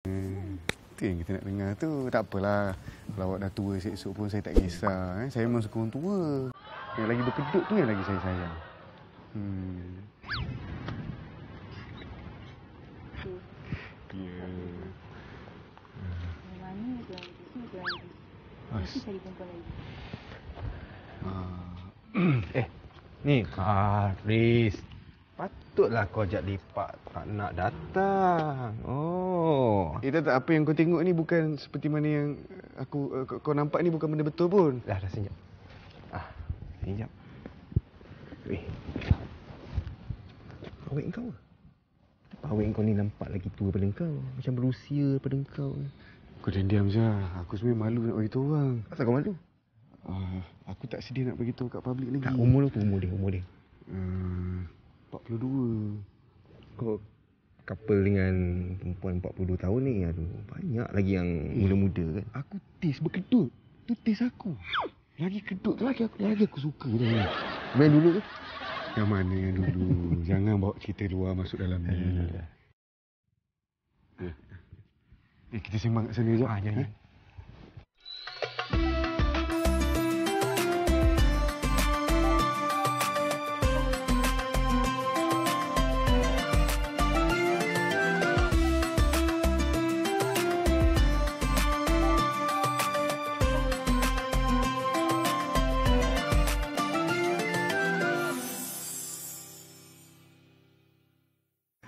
Itu yang kita nak dengar tu. Tak apalah. Kalau awak dah tua esok pun saya tak kisah. Saya memang suka orang tua. Yang lagi berkedut tu yang lagi saya sayang. Ya. Mana mesti cari perempuan lagi. Ni Riz. Patutlah kau ajak lipat. Tak nak datang. Oh. Tak apa yang kau tengok ni bukan seperti mana yang kau nampak ni, bukan benda betul pun. Dah senyap. Senyap. Awek kau. Awek kau ni nampak lagi tua daripada kau. Macam berusia daripada kau. Kau diam je. Aku sebenarnya malu nak beritahu orang. Asal kau malu? Aku tak sedia nak beritahu kat publik lagi. Tak, umur dia. 42. Kau couple dengan perempuan 42 tahun ni. Aduh, banyak lagi yang muda-muda kan. Aku taste berkedut. Tu taste aku. Lagi kedut tu lagi aku suka dah. Main dulu ke? Yang mana yang dulu? Jangan bawa cerita luar masuk dalam ni. Kita sembang kat sana sekejap. Jangan.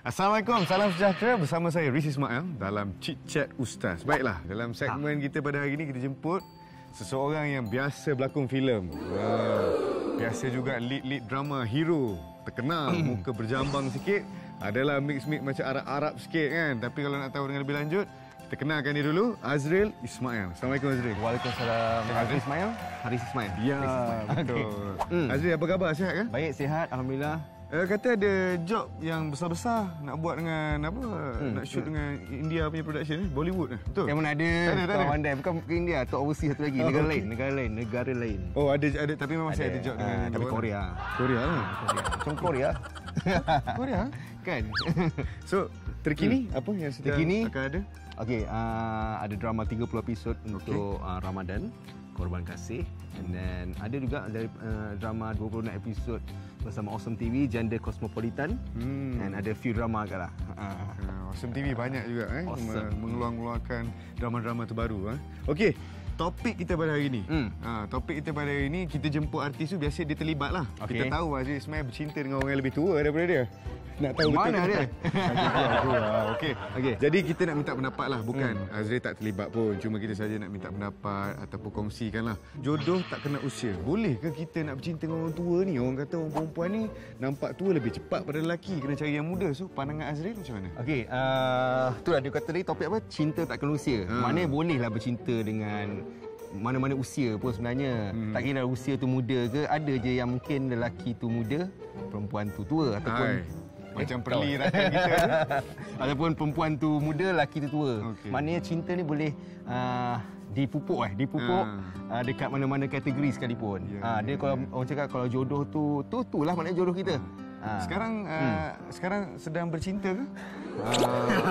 Assalamualaikum, salam sejahtera. Bersama saya Riz Ismail dalam Chit Chat Ustaz. Baiklah, dalam segmen kita pada hari ini kita jemput seseorang yang biasa berlakon filem. Biasa juga lead drama hero terkenal, muka berjambang sikit, adalah mix macam Arab-Arab sikit kan. Tapi kalau nak tahu dengan lebih lanjut, kita kenalkan dia dulu, Azril Ismail. Assalamualaikum Azril. Waalaikumsalam. Azril Ismail? Haris Ismail. Ya, betul. Azril, apa khabar? Sihat kan? Baik, sihat. Alhamdulillah. Kata ada job yang besar-besar nak buat dengan apa? Nak shoot dengan India punya production ni, Bollywood betul? Yang mana ada? Tak ada. Kau pandai. Bukan ke India atau overseas satu lagi. Negara lain. Oh, ada tapi memang saya ada job dengan tapi luar. Korea. Korea lah. Macam Korea. Korea Kan? So, terkini apa yang sedang Terkini akan ada? Okey, ada drama 30 episod untuk Ramadan, Korban Kasih. And then ada juga dari drama 26 episod bersama Awesome TV, Gender Cosmopolitan. Dan ada few drama agak lah. Awesome TV banyak juga Awesome. mengeluarkan drama-drama terbaru. Okey, topik kita pada hari ini. Topik kita pada hari ini, kita jemput artis tu biasa dia terlibat lah. Okay. Kita tahu Aziz Ismail bercinta dengan orang yang lebih tua daripada dia. Nak tahu Mana betul dia? Okey. Jadi kita nak minta pendapat lah. Bukan Azril tak terlibat pun. Cuma kita saja nak minta pendapat ataupun kongsikan lah. Jodoh tak kena usia. Boleh ke kita nak bercinta dengan orang tua ni? Orang kata orang perempuan ni nampak tua lebih cepat pada lelaki. Kena cari yang muda. So pandangan Azril macam mana? Okey, itulah dia kata tadi topik apa? Cinta tak kena usia. Maknanya bolehlah bercinta dengan mana-mana usia pun sebenarnya. Tak kira usia tu muda ke, ada je yang mungkin lelaki tu muda, perempuan tu tua ataupun macam perli rakan kita tu. Ataupun perempuan tu muda, lelaki tu tua. Maknanya cinta ni boleh dipupuk dekat mana-mana kategori sekalipun. Dia kalau orang cakap kalau jodoh tu lah maknanya jodoh kita. Sekarang sedang bercinta ke?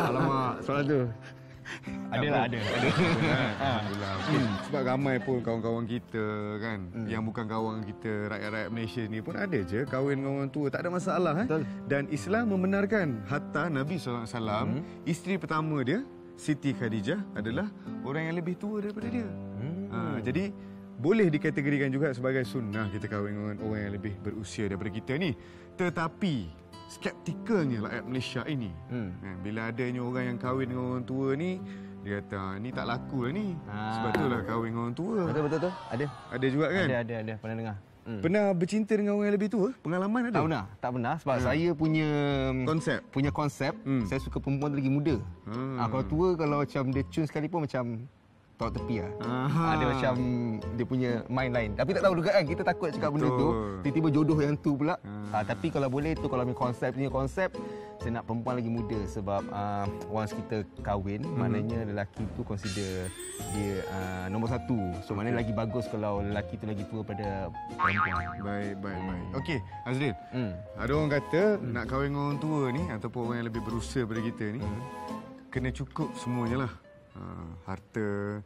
Alamak, soalan tu. Ada. Alhamdulillah. Sebab ramai pun kawan-kawan kita kan, yang bukan kawan kita, rakyat-rakyat Malaysia ni pun ada je kahwin dengan orang tua, tak ada masalah. Dan Islam membenarkan. Hatta Nabi SAW, isteri pertama dia, Siti Khadijah, adalah orang yang lebih tua daripada dia. Jadi boleh dikategorikan juga sebagai sunnah kita kahwin dengan orang yang lebih berusia daripada kita ni. Tetapi skeptikalnya rakyat Malaysia ini, bila adanya orang yang kahwin dengan orang tua ni, dia kata ni tak laku lah ni. Sebab itulah kahwin dengan orang tua. Betul. Ada juga kan? Ada. Pernah dengar. Pernah bercinta dengan orang yang lebih tua? Pengalaman ada? Tak pernah sebab saya punya konsep. Saya suka perempuan lagi muda. Kalau tua, kalau macam dia cun sekalipun macam tolak tepi lah. Dia macam dia punya mind lain. Tapi tak tahu juga kan, kita takut cakap benda tu, tiba-tiba jodoh yang tu pula. Tapi kalau boleh tu, kalau punya konsep, saya nak perempuan lagi muda. Sebab once kita kahwin, maknanya lelaki tu consider dia nombor satu. So maknanya lagi bagus kalau lelaki tu lagi tua pada perempuan. Baik. Okey, Azril. Ada orang kata nak kahwin dengan orang tua ni ataupun orang yang lebih berusia daripada kita ni, kena cukup semuanya lah. Harta,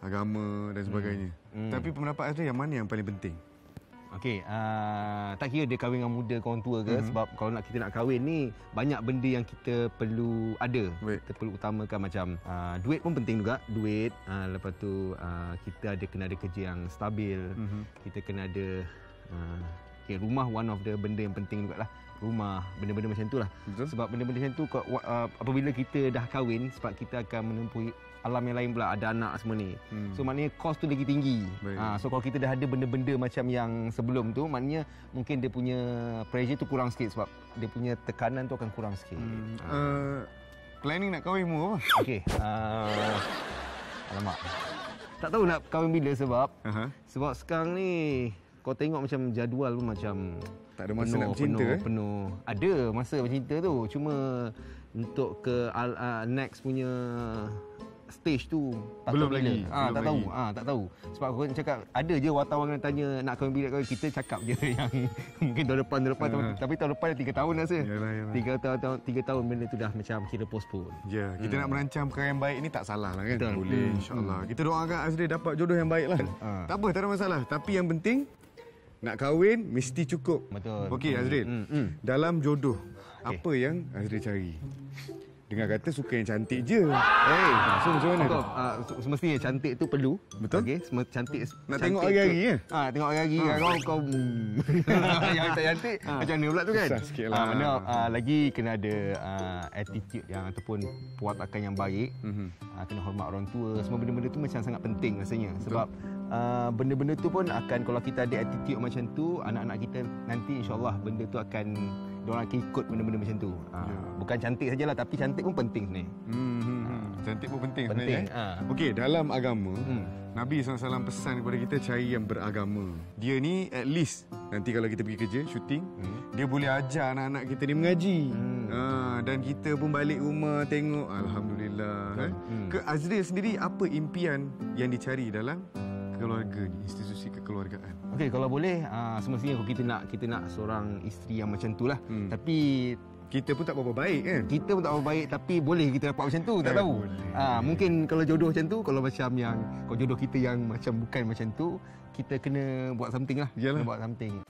agama dan sebagainya. Tapi pendapat Azri yang mana yang paling penting? Okey, tak kira dia kahwin dengan muda ke orang tua ke, sebab kalau kita nak kahwin ni banyak benda yang kita perlu ada. Kita perlu utamakan macam duit pun penting juga, duit. Lepas tu kita kena ada kerja yang stabil. Kita kena ada rumah, one of the benda yang penting jugalah. Rumah, benda-benda macam tu lah. Sebab benda-benda macam tu apabila kita dah kahwin, sebab kita akan menempuh alam yang lain pula, ada anak semua ni. So maknanya kos tu lagi tinggi. So kalau kita dah ada benda-benda macam yang sebelum tu, maknanya mungkin dia punya pressure tu kurang sikit, sebab dia punya tekanan tu akan kurang sikit. Planning nak kahwin mu apa? Okey. Alamak. Tak tahu nak kahwin bila, sebab sekarang ni kau tengok macam jadual pun macam tak ada masa nak bercinta. Penuh. Ada masa bercinta tu. Cuma untuk ke next punya stage tu belum lagi. Tak tahu. Sebab aku cakap ada je wartawan yang tanya nak kahwin bila kahwin, kita cakap je yang mungkin tahun depan tapi tahun depan dah 3 tahun rasa. 3 tahun benda tu dah macam kira postpone. Ya, kita nak merancang perkara yang baik ni tak salah lah kan. Boleh insya-Allah. Kita doakan Azri dapat jodoh yang baik lah. Tak apa, tak ada masalah. Tapi yang penting nak kahwin mesti cukup. Betul. Okey Azri. Dalam jodoh apa yang Azri cari? Dengar kata suka yang cantik je. So macam mana tu? Semestinya cantik tu perlu. Betul. Okey, cantik. Nak tengok hari-hari ya? Tengok hari-hari kau yang tak cantik macam mana pula tu kan? Susah sikitlah. Mana lagi kena ada attitude yang ataupun perwatakan yang baik. Kena hormat orang tua. Semua benda-benda tu macam sangat penting rasanya. Sebab benda-benda tu pun akan, kalau kita ada attitude macam tu, anak-anak kita nanti insya-Allah benda tu akan diorang akan ikut benda-benda macam tu. Bukan cantik sajalah, tapi cantik pun penting sebenarnya. Cantik pun penting sebenarnya. Okey, dalam agama, Nabi SAW pesan kepada kita cari yang beragama. Dia ni at least nanti kalau kita pergi kerja, syuting, dia boleh ajar anak-anak kita ni mengaji. Dan kita pun balik rumah tengok, alhamdulillah. Ke Azril sendiri, apa impian yang dicari dalam keluarga ni, institusi kekeluargaan? Okey, kalau boleh semestinya kita nak seorang isteri yang macam tu lah. Tapi kita pun tak berapa baik kan? Kita pun tak berapa baik, tapi boleh kita dapat macam tu, tak tahu. Mungkin kalau jodoh macam tu, kalau jodoh kita yang macam bukan macam tu, kita kena buat something lah. Kena buat something.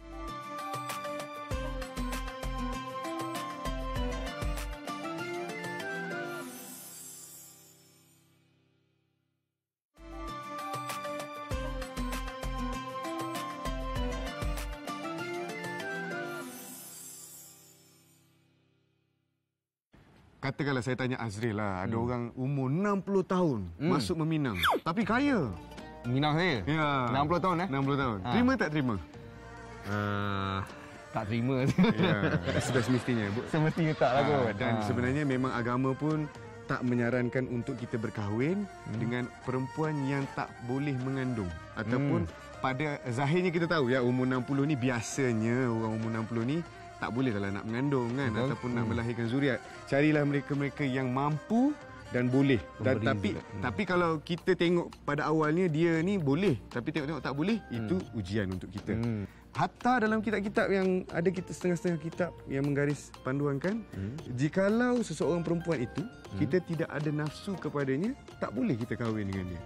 Katakanlah saya tanya Azril lah, ada orang umur 60 tahun masuk meminang, tapi kaya. Minang saya? Ya. 60 tahun 60 tahun. Terima tak terima? Tak terima. Ya, sudah semestinya. Semestinya tak lah kot. Dan sebenarnya memang agama pun tak menyarankan untuk kita berkahwin dengan perempuan yang tak boleh mengandung. Ataupun pada zahirnya kita tahu ya, umur 60 ni biasanya orang umur 60 ni tak boleh dalam nak mengandung kan. Ataupun nak melahirkan zuriat. Carilah mereka-mereka yang mampu dan boleh. Tapi kalau kita tengok pada awalnya dia ni boleh, tapi tengok-tengok tak boleh, itu ujian untuk kita. Hatta dalam kitab-kitab yang ada, kita setengah-setengah kitab yang menggaris panduan kan, jikalau seseorang perempuan itu kita tidak ada nafsu kepadanya, tak boleh kita kahwin dengan dia.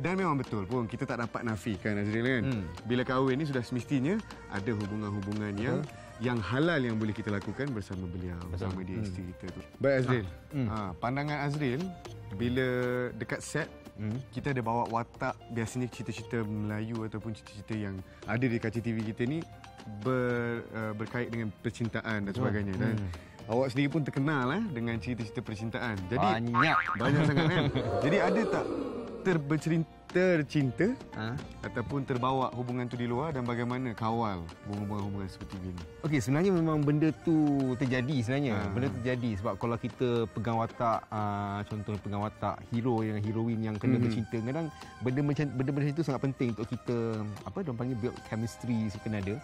Dan memang betul pun, kita tak dapat nafikan Azril kan. Bila kahwin ni sudah semestinya ada hubungan-hubungan yang halal yang boleh kita lakukan bersama beliau, bersama dia, isteri kita tu. Baik Azril, pandangan Azril bila dekat set, kita ada bawa watak biasanya cerita-cerita Melayu ataupun cerita-cerita yang ada di kaca TV kita ni berkait dengan percintaan dan sebagainya. Dan awak sendiri pun terkenal dengan cerita-cerita percintaan. Jadi banyak sangat kan. Jadi ada tak tercinta ataupun terbawa hubungan tu di luar, dan bagaimana kawal hubungan seperti ini? Okey, sebenarnya memang benda tu terjadi sebenarnya. Benda tu terjadi sebab kalau kita pegang watak, contohnya pegang watak hero dengan heroin yang kena bercinta, kadang benda macam itu sangat penting untuk kita, diorang panggil build chemistry, kena ada.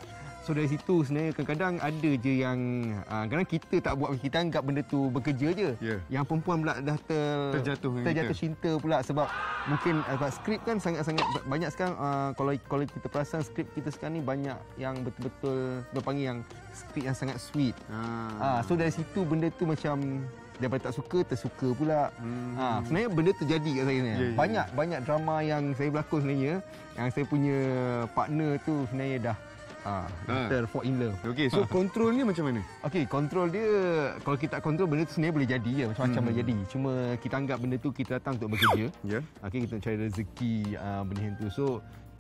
So dari situ sebenarnya kadang-kadang ada je yang kadang kita tak buat, kita anggap benda tu bekerja je. Yang perempuan pula dah terjatuh cinta pula, sebab mungkin skrip kan sangat-sangat banyak sekarang. Kalau kita perasan skrip kita sekarang ni banyak yang betul-betul dia panggil yang skrip yang sangat sweet. So dari situ benda tu macam daripada tak suka tersuka pula. Sebenarnya benda terjadi kat saya sebenarnya. Banyak drama yang saya berlakon sebenarnya, yang saya punya partner tu sebenarnya dah fall in love. Okey, so kontrol ni macam mana? Okey, kontrol dia, kalau kita tak kontrol benda tu sebenarnya boleh jadi je, macam-macam boleh jadi. Cuma kita anggap benda tu kita datang untuk bekerja. Okey, kita nak cari rezeki benda tu. So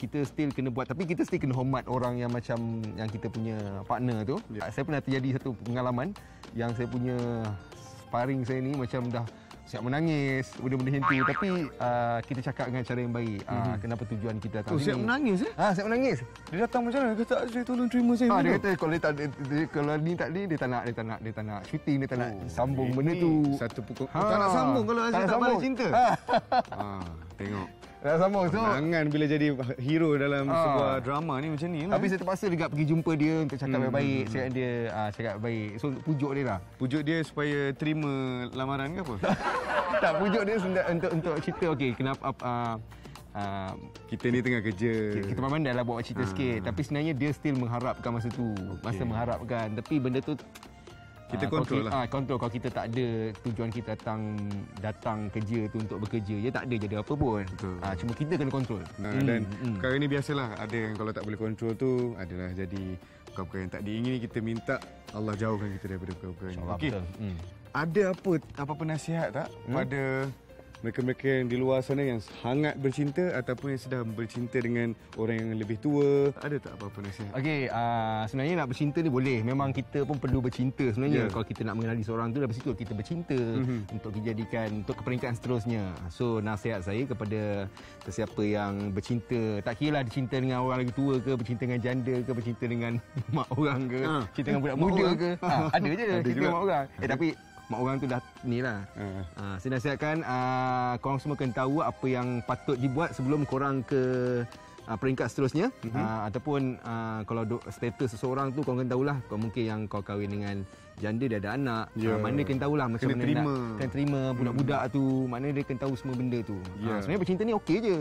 kita still kena buat, tapi kita still kena hormat orang yang macam yang kita punya partner tu. Saya pernah terjadi satu pengalaman yang saya punya sparring saya ni macam dah siap menangis, benda-benda macam tu, tapi kita cakap dengan cara yang baik. Kenapa tujuan kita datang sini. Siap menangis siap menangis. Dia datang macam mana? Dia kata, "Saya tolong terima saya." Dia kata kalau kalau ni tak ni dia tak nak shooting, dia tak nak sambung benda tu. Satu pukul. Tak nak sambung kalau Azri tak balas cinta. Tengok. Tak sambung. So jangan bila jadi hero dalam sebuah drama ni macam ni lah. Tapi saya terpaksa juga pergi jumpa dia untuk cakap baik-baik, cakap baik. So untuk pujuk dia lah. Pujuk dia supaya terima lamaran ke apa? Tak, pujuk dia untuk cerita okey kenapa kita ni tengah kerja. Kita pandai lah buat cerita sikit. Tapi sebenarnya dia still mengharapkan masa tu. Masa mengharapkan. Tapi benda tu kita kontrol lah. Kontrol. Kalau kita tak ada tujuan kita datang kerja tu untuk bekerja, dia tak ada jadi apa pun. Cuma kita kena kontrol. Dan perkara ni biasalah. Ada yang kalau tak boleh kontrol tu adalah jadi perkara yang tak diingini. Kita minta Allah jauhkan kita daripada perkara ni. Okey. Ada apa nasihat tak pada mereka-mereka yang di luar sana yang sangat bercinta ataupun yang sedang bercinta dengan orang yang lebih tua? Ada tak apa-apa nasihat? Okey, sebenarnya nak bercinta ni boleh. Memang kita pun perlu bercinta sebenarnya. Kalau kita nak mengenali seorang tu, dari situ kita bercinta untuk dijadikan untuk keperingkat seterusnya. So nasihat saya kepada sesiapa yang bercinta, tak kira lah bercinta dengan orang lagi tua ke, bercinta dengan janda ke, bercinta dengan mak orang ke, cinta dengan budak muda ke. Ada je cinta dengan mak orang. Tapi mak orang tu dah ni lah. Saya nasihatkan korang semua kena tahu apa yang patut dibuat sebelum korang ke peringkat seterusnya. Ataupun kalau status seseorang tu korang kena tahulah. Kalau mungkin yang kau kahwin dengan janda, dia ada anak. Mana kena tahulah macam kena mana kena terima budak-budak tu. Mana dia kena tahu semua benda tu. Sebenarnya bercinta ni okey je.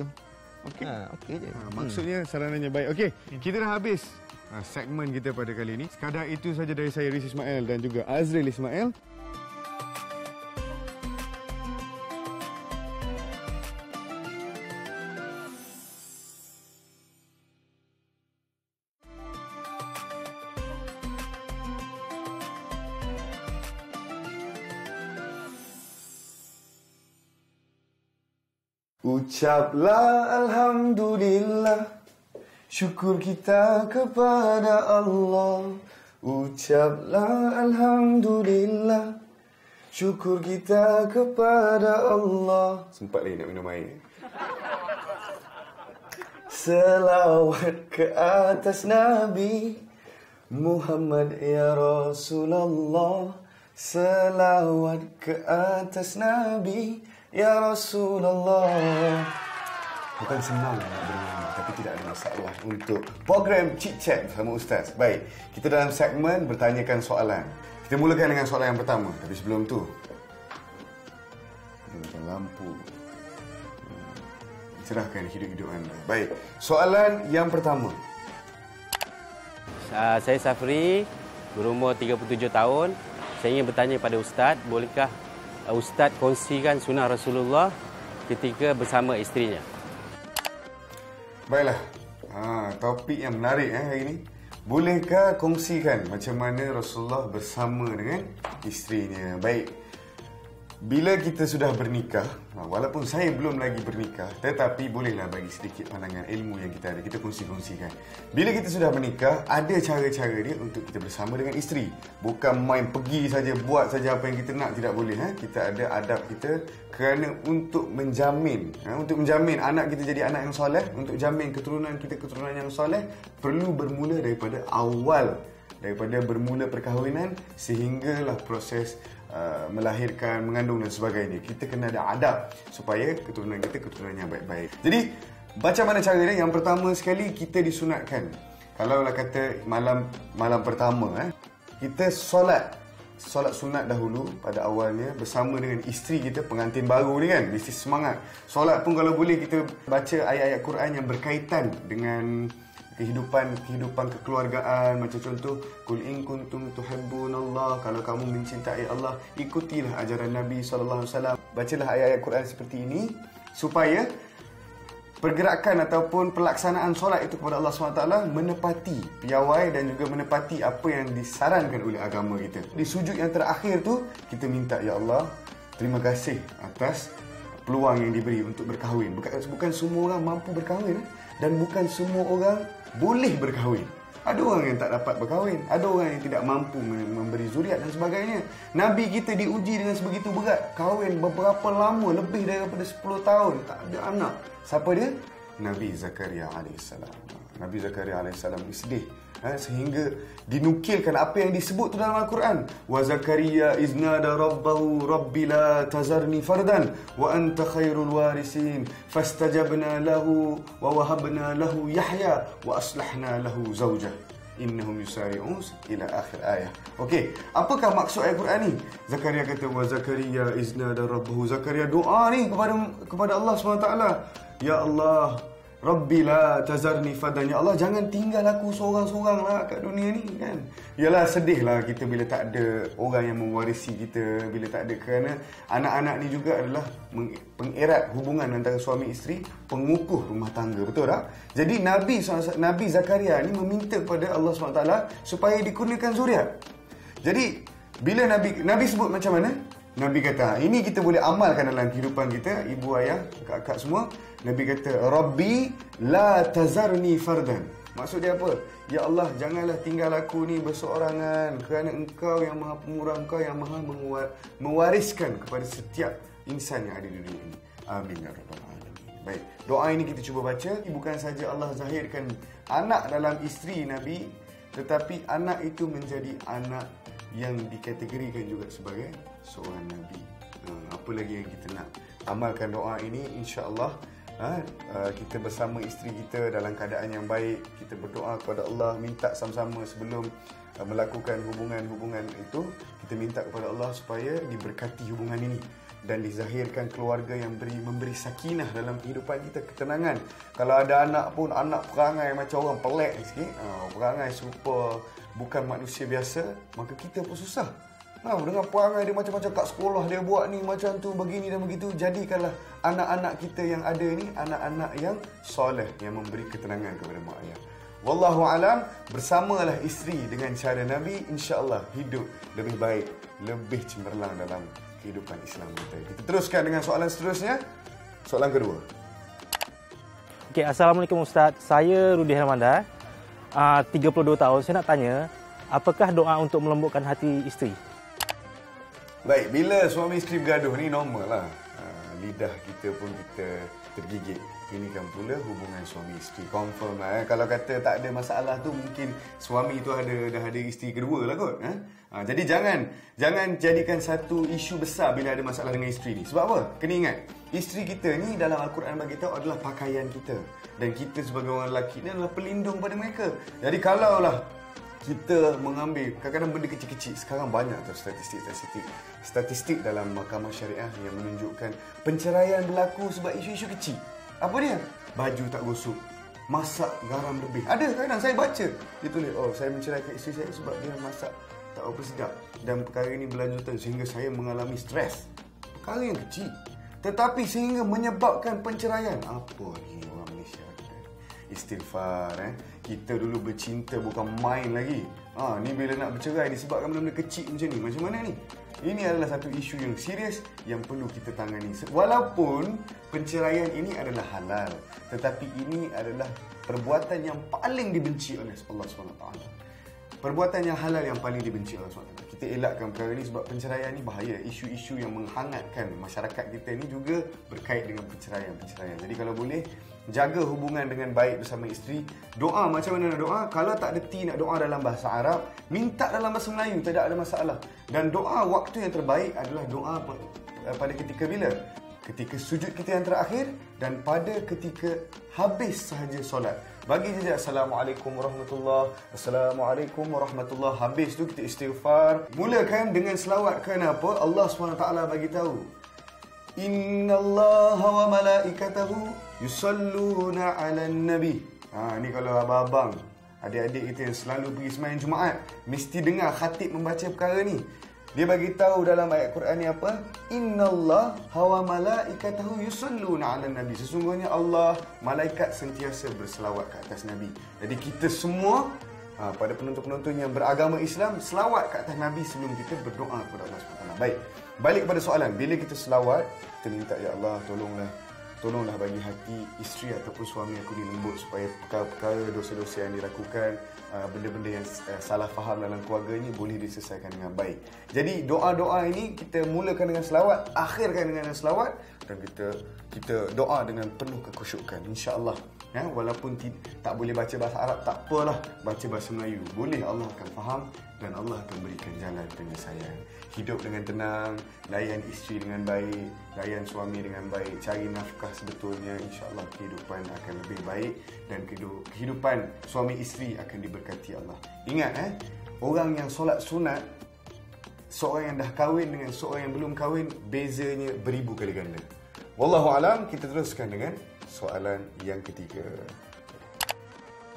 Okey je. Maksudnya saranannya baik. Okey, kita dah habis segmen kita pada kali ini. Sekadar itu saja dari saya, Riz Ismail dan juga Azril Ismail. Ucaplah Alhamdulillah, syukur kita kepada Allah. Ucaplah Alhamdulillah, syukur kita kepada Allah. Sempat lagi nak minum air. Selawat ke atas Nabi Muhammad ya Rasulullah. Selawat ke atas Nabi ya Rasulullah. Bukan senang nak bernyanyi, tapi tidak ada masalah untuk program Chit Chat bersama Ustaz. Baik, kita dalam segmen bertanyakan soalan. Kita mulakan dengan soalan yang pertama. Tapi sebelum tu, kita lampu. Cerahkan hidup-hidup anda. Baik, soalan yang pertama. Saya Safri, berumur 37 tahun. Saya ingin bertanya pada Ustaz, bolehkah Ustaz kongsikan sunnah Rasulullah ketika bersama isterinya? Baiklah, topik yang menarik hari ini. Bolehkah kongsikan macam mana Rasulullah bersama dengan isterinya? Baik, bila kita sudah bernikah, walaupun saya belum lagi bernikah, tetapi bolehlah bagi sedikit pandangan ilmu yang kita ada, kita kongsi-kongsikan. Bila kita sudah menikah, ada cara-cara dia untuk kita bersama dengan isteri. Bukan main pergi saja, buat saja apa yang kita nak, tidak boleh. Kita ada adab kita kerana untuk menjamin anak kita jadi anak yang soleh, untuk jamin keturunan kita keturunan yang soleh, perlu bermula daripada awal, daripada bermula perkahwinan sehinggalah proses melahirkan, mengandung dan sebagainya. Kita kena ada adab supaya keturunan kita keturunan yang baik-baik. Jadi, macam mana caranya? Yang pertama sekali, kita disunatkan. Kalaulah kata malam pertama, kita solat sunat dahulu pada awalnya bersama dengan isteri kita, pengantin baru ni kan, mesti semangat. Solat pun kalau boleh kita baca ayat-ayat Quran yang berkaitan dengan kehidupan kekeluargaan. Macam contoh, qul in kuntum tuhibbunallah, kalau kamu mencintai Allah, ikutilah ajaran Nabi SAW. Bacalah ayat-ayat Quran seperti ini supaya pergerakan ataupun pelaksanaan solat itu kepada Allah SWT menepati piawai dan juga menepati apa yang disarankan oleh agama kita. Di sujud yang terakhir tu, kita minta, ya Allah, terima kasih atas peluang yang diberi untuk berkahwin. Bukan semua orang mampu berkahwin, dan bukan semua orang boleh berkahwin. Ada orang yang tak dapat berkahwin, ada orang yang tidak mampu memberi zuriat dan sebagainya. Nabi kita diuji dengan sebegitu berat, kahwin beberapa lama, lebih daripada 10 tahun, tak ada anak. Siapa dia? Nabi Zakaria AS. Nabi Zakaria AS sedih sehingga dinukilkan apa yang disebut dalam Al-Quran. Wa Zakaria iznada rabbahu rabbi la tazarni fardan wa anta khairul warisin fastajabna lahu wa wahabna lahu Yahya wa aslahna lahu zawjah innahum yusari'un ila akhir ayat. Okey, apakah maksud ayat Quran ni? Zakaria kata, wa Zakaria iznada rabbahu. Zakaria doa ni kepada Allah SWT. Ya Allah, Rabbi la tazarni fadan. Ya Allah, jangan tinggal aku seorang-seorang lah kat dunia ni, kan. Yalah, sedih lah kita bila tak ada orang yang mewarisi kita, bila tak ada, kerana anak-anak ni juga adalah pengerat hubungan antara suami isteri, pengukuh rumah tangga, betul tak? Jadi Nabi Zakaria ni meminta kepada Allah SWT supaya dikurniakan zuriat. Jadi bila Nabi sebut macam mana? Nabi kata, ini kita boleh amalkan dalam kehidupan kita, ibu ayah, kakak semua. Nabi kata, Rabbi la tazarni fardan. Maksud dia apa? Ya Allah, janganlah tinggal aku ni berseorangan, kerana Engkau yang Maha Pemurah, Engkau yang Maha mewariskan kepada setiap insan yang ada di dunia ini. Amin ya rabbal alamin. Baik, doa ini kita cuba baca. Bukan saja Allah zahirkan anak dalam isteri Nabi, tetapi anak itu menjadi anak yang dikategorikan juga sebagai seorang Nabi. Apa lagi yang kita nak? Amalkan doa ini, insya-Allah kita bersama isteri kita dalam keadaan yang baik. Kita berdoa kepada Allah, minta sama-sama sebelum melakukan hubungan itu. Kita minta kepada Allah supaya diberkati hubungan ini dan dizahirkan keluarga yang memberi sakinah dalam kehidupan kita, ketenangan. Kalau ada anak pun, anak perangai macam orang pelik sikit, perangai serupa bukan manusia biasa, maka kita pun susah. Dengan perangai dia macam-macam kat sekolah dia buat ni macam tu, begini dan begitu. Jadikanlah anak-anak kita yang ada ni anak-anak yang soleh, yang memberi ketenangan kepada mak ayah. Wallahu alam, bersamalah isteri dengan cara Nabi, insya-Allah hidup lebih baik, lebih cemerlang dalam kehidupan Islam kita. Kita teruskan dengan soalan seterusnya. Soalan kedua. Okey, Assalamualaikum Ustaz. Saya Rudi Hermanda, 32 tahun. Saya nak tanya, apakah doa untuk melembutkan hati isteri? Baik, bila suami isteri bergaduh ni normal lah. Lidah kita pun kita tergigit. Ini kan pula hubungan suami isteri. Confirm lah. Kalau kata tak ada masalah tu, mungkin suami tu dah ada isteri kedua lah kot. Jadi jangan jadikan satu isu besar bila ada masalah dengan isteri ni. Sebab apa? Kena ingat, isteri kita ni dalam Al-Quran bagi tahu adalah pakaian kita. Dan kita sebagai orang lelaki ni adalah pelindung pada mereka. Jadi kalaulah kita mengambil kadang-kadang benda kecil-kecil, sekarang banyak tu statistik dalam mahkamah syariah yang menunjukkan penceraian berlaku sebab isu-isu kecil. Apa dia? Baju tak gosok, masak garam lebih. Ada kadang saya baca dia tulis, saya menceraikan isteri saya sebab dia masak tak apa sedap, dan perkara ini berlanjutan sehingga saya mengalami stres. Perkara yang kecil tetapi sehingga menyebabkan penceraian. Apa ni orang Malaysia? Istighfar. Kita dulu bercinta bukan main lagi. Ni bila nak bercerai disebabkan benda-benda kecil macam ni. Macam mana ni? Ini adalah satu isu yang serius yang perlu kita tangani. Walaupun penceraian ini adalah halal, tetapi ini adalah perbuatan yang paling dibenci oleh Allah SWT. Perbuatan yang halal yang paling dibenci oleh Allah SWT. Kita elakkan perkara ini sebab penceraian ni bahaya. Isu-isu yang menghangatkan masyarakat kita ni juga berkait dengan penceraian. Jadi kalau boleh, jaga hubungan dengan baik bersama isteri. Doa macam mana nak doa? Kalau tak reti nak doa dalam bahasa Arab, minta dalam bahasa Melayu, tidak ada masalah. Dan doa waktu yang terbaik adalah doa pada ketika bila? Ketika sujud kita yang terakhir dan pada ketika habis sahaja solat. Bagi saja Assalamualaikum warahmatullahi, Assalamualaikum warahmatullahi. Habis tu kita istighfar. Mulakan dengan selawat, kerana apa? Allah SWT bagi tahu, Innallaha wa malaikatahu yusalluna 'alan nabi Ni kalau abang-abang, adik-adik kita yang selalu pergi sembahyang Jumaat, mesti dengar khatib membaca perkara ni. Dia bagi tahu dalam ayat Quran ni apa? Innallah wa malaikatahu yusalluna 'alan nabi. Sesungguhnya Allah, malaikat sentiasa berselawat ke atas Nabi. Jadi kita semua pada penonton-penonton yang beragama Islam, selawat ke atas Nabi sebelum kita berdoa kepada Allah SWT. Baik, balik pada soalan. Bila kita selawat, kita minta, ya Allah, tolonglah bagi hati isteri ataupun suami aku dilembut supaya perkara-perkara, dosa-dosa yang dilakukan, benda-benda yang salah faham dalam keluarga ini boleh diselesaikan dengan baik. Jadi doa-doa ini kita mulakan dengan selawat, akhirkan dengan selawat, dan kita doa dengan penuh kekhusyukan, insya-Allah. Walaupun tak boleh baca bahasa Arab, tak apalah, baca bahasa Melayu. Boleh, Allah akan faham dan Allah akan berikan jalan penyelesaian. Hidup dengan tenang, layan isteri dengan baik, layan suami dengan baik, cari nafkah sebetulnya, insya-Allah kehidupan akan lebih baik dan kehidupan suami isteri akan diberkati Allah. Ingat, orang yang solat sunat, seorang yang dah kahwin dengan seorang yang belum kahwin, bezanya beribu kali ganda. Wallahu alam, kita teruskan dengan soalan yang ketiga.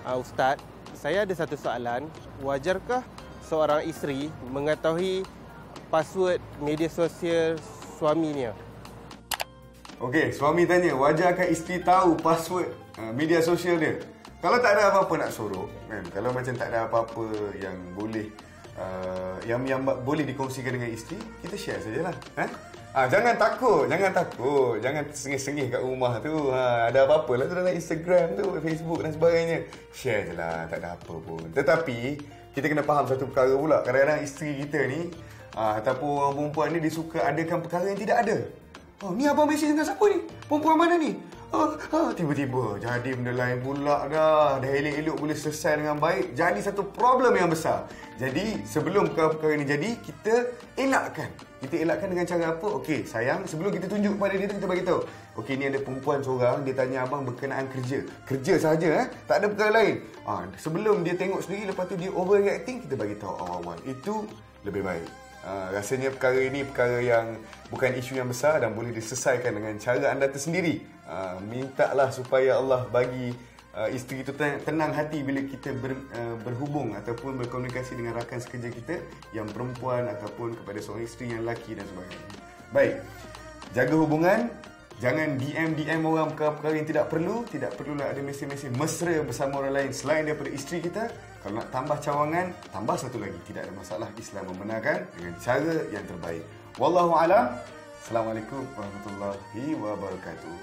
Ustaz, saya ada satu soalan. Wajarkah seorang isteri mengetahui password media sosial suaminya? Okey, suami tanya, wajarkah isteri tahu password media sosial dia? Kalau tak ada apa-apa nak sorok, kan? Kalau macam tak ada apa-apa yang boleh yang boleh dikongsikan dengan isteri, kita share sajalah. Jangan takut. Jangan sengih-sengih kat rumah tu. Ada apa-apa lah tu dalam Instagram tu, Facebook dan sebagainya. Share je lah, tak ada apa pun. Tetapi, kita kena faham satu perkara pula. Kadang-kadang isteri kita ni, ataupun orang perempuan ni, dia suka adakan perkara yang tidak ada. Ni abang mesej dengan siapa ni? Perempuan mana ni? Tiba-tiba jadi benda lain pula dah. Dah elok-elok boleh selesai dengan baik, jadi satu problem yang besar. Jadi sebelum perkara ini jadi, kita elakkan. Kita elakkan dengan cara apa? Okey, sayang, sebelum kita tunjuk kepada dia, kita bagi tahu. Okey, ni ada perempuan seorang, dia tanya abang berkenaan kerja. Kerja sahaja, tak ada perkara lain. Sebelum dia tengok sendiri, lepas tu dia overreacting, kita bagi tahu awal-awal. Itu lebih baik. Rasanya perkara ini perkara yang bukan isu yang besar dan boleh diselesaikan dengan cara anda tersendiri. Mintalah supaya Allah bagi isteri itu tenang hati bila kita berhubung ataupun berkomunikasi dengan rakan sekerja kita yang perempuan ataupun kepada seorang isteri yang lelaki dan sebagainya. Baik, jaga hubungan. Jangan DM orang perkara-perkara yang tidak perlu. Tidak perlulah ada mesej-mesej mesra bersama orang lain selain daripada isteri kita. Kalau nak tambah cawangan, tambah satu lagi. Tidak ada masalah, Islam membenarkan dengan cara yang terbaik. Wallahu a'lam. Assalamualaikum warahmatullahi wabarakatuh.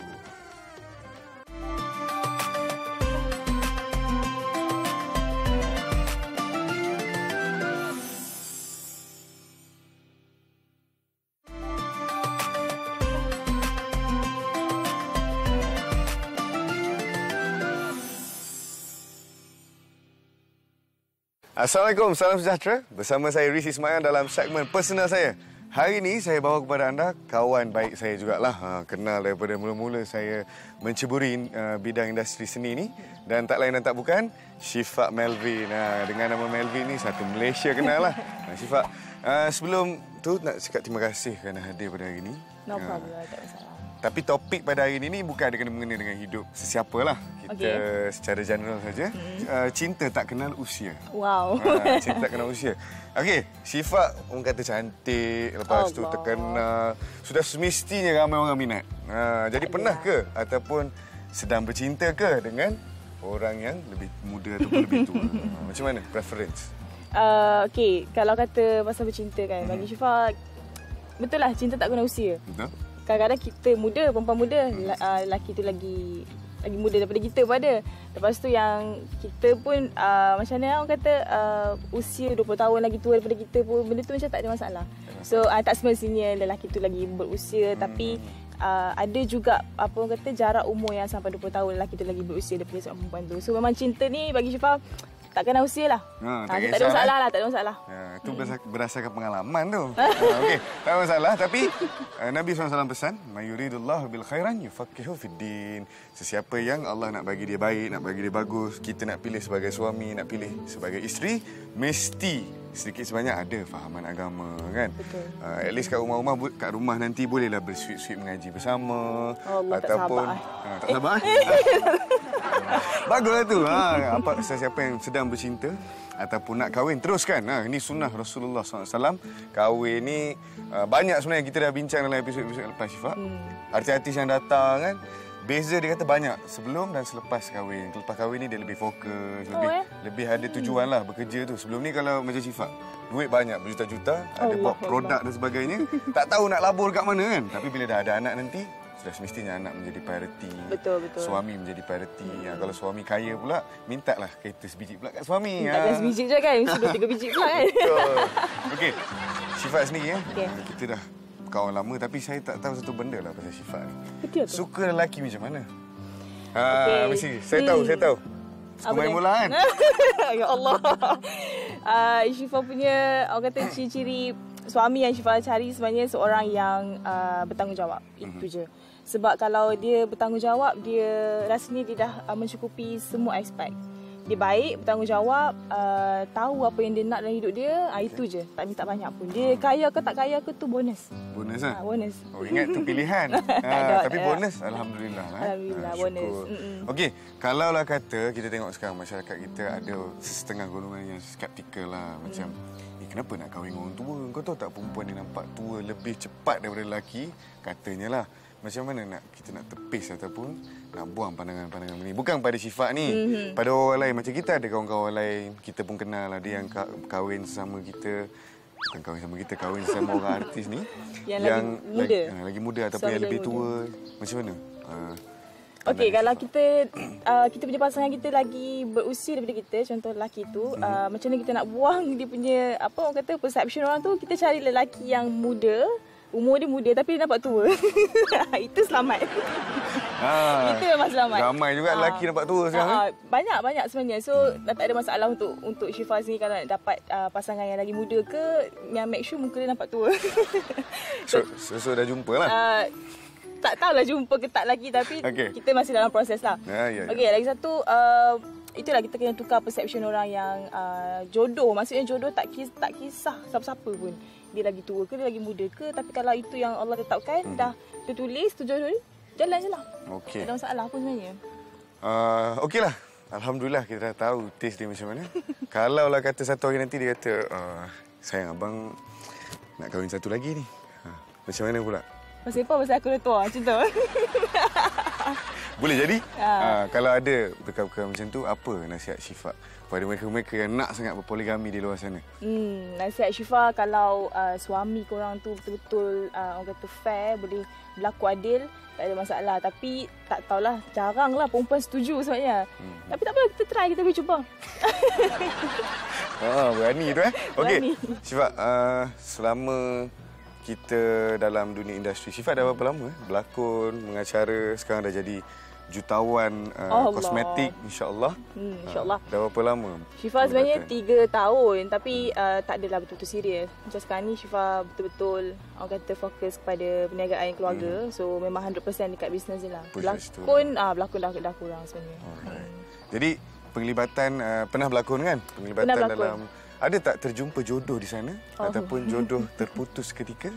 Assalamualaikum, salam sejahtera. Bersama saya Riz Ismail dalam segmen personal saya. Hari ini saya bawa kepada anda kawan baik saya jugalah. Kenal daripada mula-mula saya menceburi bidang industri seni ni. Dan tak lain dan tak bukan, Syifa Melvin. Dengan nama Melvin ni, satu Malaysia kenal lah. Syifa, sebelum tu nak cakap terima kasih kerana hadir pada hari ini. No problem, tak masalah. Tapi topik pada hari ini bukan ada kena-mengena dengan hidup sesiapalah. Kita secara general saja. Cinta tak kenal usia. Wow. Cinta tak kenal usia. Okey, Syifa orang kata cantik, lepas tu terkenal. Sudah semestinya ramai orang minat. Jadi pernah ke ataupun sedang bercinta ke dengan orang yang lebih muda ataupun lebih tua? Macam mana preference? Okey, kalau kata pasal bercinta kan, bagi Syifa betul lah, cinta tak kenal usia. Betul. Kadang-kadang kita muda, perempuan muda, lelaki tu lagi muda daripada kita pada. Lepas tu yang kita pun macam mana orang kata usia 20 tahun lagi tua daripada kita pun, benda tu macam tak ada masalah. So tak semestinya lelaki tu lagi berusia, tapi ada juga apa orang kata jarak umur yang sampai 20 tahun lelaki tu lagi berusia daripada seorang perempuan tu. So memang cinta ni bagi Syifa tak kena usia lah. Tak ada masalah lah, tak ada masalah. Itu berdasarkan pengalaman tu. Okey, tak ada masalah. Tapi Nabi SAW pesan, "Mayuridullahu bil khairan yufaqihu fid din." Sesiapa yang Allah nak bagi dia baik, nak bagi dia bagus, kita nak pilih sebagai suami, nak pilih sebagai isteri, mesti sedikit sebanyak ada fahaman agama kan. Betul. At least kat rumah nanti bolehlah bersweet-sweet mengaji bersama. Allah, ataupun tak sabar. Baguslah tu. Apa siapa yang sedang bercinta ataupun nak kahwin teruskan. Ini sunnah Rasulullah SAW. Kahwin ni banyak sebenarnya kita dah bincang dalam episod-episod lepas, Syifa. Artis-artis yang datang kan, beza dia kata banyak sebelum dan selepas kahwin. Lepas kahwin ni dia lebih fokus, lebih ada tujuan lah bekerja tu. Sebelum ni kalau macam Syifa, duit banyak berjuta-juta, ada buat produk dan sebagainya, tak tahu nak labur kat mana kan. Tapi bila dah ada anak nanti, sudah semestinya anak menjadi prioriti. Betul. Suami menjadi prioriti. Kalau suami kaya pula, mintalah kereta sebiji pula kat suami. Takkan sebiji je kan, sudah 3 biji pula kan. Betul. Okey, Syifa sendiri Okay. kita dah kawan lama tapi saya tak tahu satu benda lah pasal Syifa ni. Betul tu. Suka lelaki macam mana? Mesti. Saya tahu. Suka main bola kan? Ya Allah. Syifa punya, orang kata ciri-ciri suami yang Syifa cari sebenarnya seorang yang bertanggungjawab. Itu je. Sebab kalau dia bertanggungjawab, dia rasanya dia dah mencukupi semua aspek. Dia baik, bertanggungjawab, tahu apa yang dia nak dalam hidup dia, itu je. Tak minta banyak pun. Dia kaya ke tak kaya ke tu bonus. Bonus lah? Bonus. Oh, ingat tu pilihan. Tapi bonus, Alhamdulillah. Alhamdulillah, bonus. Okey, kalaulah kata kita tengok sekarang masyarakat kita ada setengah golongan yang skeptikal lah. Macam, kenapa nak kahwin dengan orang tua? Kau tahu tak perempuan yang nampak tua lebih cepat daripada lelaki? Katanya lah. Macam mana kita nak tepis ataupun nak buang pandangan-pandangan ni? Bukan pada Syifa ni, pada orang lain. Macam kita ada kawan-kawan lain, kita pun kenal ada yang kahwin sesama kita. Bukan kahwin sama kita, kahwin sesama orang artis ni. Yang lagi muda ataupun yang lebih tua. Macam mana? Okey, kalau kita punya pasangan kita lagi berusia daripada kita, contoh lelaki tu, macam mana kita nak buang dia punya, apa orang kata, perception orang tu, kita cari lelaki yang muda, umur dia muda tapi dia nampak tua. Itu selamat. Itu memang selamat. Ramai juga lelaki nampak tua sekarang. Banyak sebenarnya. So, tak ada masalah untuk Syifa sendiri kalau nak dapat pasangan yang lagi muda ke, yang make sure muka dia nampak tua. So dah jumpa lah. Tak tahulah jumpa ke tak lagi, tapi kita masih dalam proses lah. Okey, lagi satu, itulah kita kena tukar perception orang yang jodoh. Maksudnya jodoh tak kisah siapa-siapa pun. Dia lagi tua ke, dia lagi muda ke. Tapi kalau itu yang Allah tetapkan, dah tertulis, tu jodoh, jalan je lah. Okey. Tak ada masalah pun sebenarnya. Okeylah. Alhamdulillah kita dah tahu taste dia macam mana. Kalaulah kata satu hari nanti dia kata, sayang abang nak kahwin satu lagi ni. Macam mana pula? Pasal apa? Pasal aku dah tua macam tu. Boleh jadi? Kalau ada perkara-perkara macam tu, apa nasihat Syifa pada mereka-mereka yang nak sangat berpoligami di luar sana? Nasihat Syifa, kalau suami korang tu betul-betul orang kata fair, boleh berlaku adil, tak ada masalah. Tapi tak tahulah, jaranglah perempuan setuju sebenarnya. Tapi tak apa, kita try, kita boleh cuba. Berani tu Okey, Syifa, selama kita dalam dunia industri, Syifa dah berapa lama? Berlakon, mengacara, sekarang dah jadi jutawan kosmetik, insya-Allah. InsyaAllah. Dah berapa lama? Syifa sebenarnya 3 tahun, tapi tak adalah betul-betul serius. Macam sekarang ni Syifa betul-betul orang kata fokus kepada perniagaan keluarga. So memang 100% dekat bisnes je lah. Berlakon dah kurang sebenarnya. Jadi penglibatan, pernah berlakon kan? Penglibatan pernah berlakon. dalam, ada tak terjumpa jodoh di sana? Ataupun jodoh terputus ketika?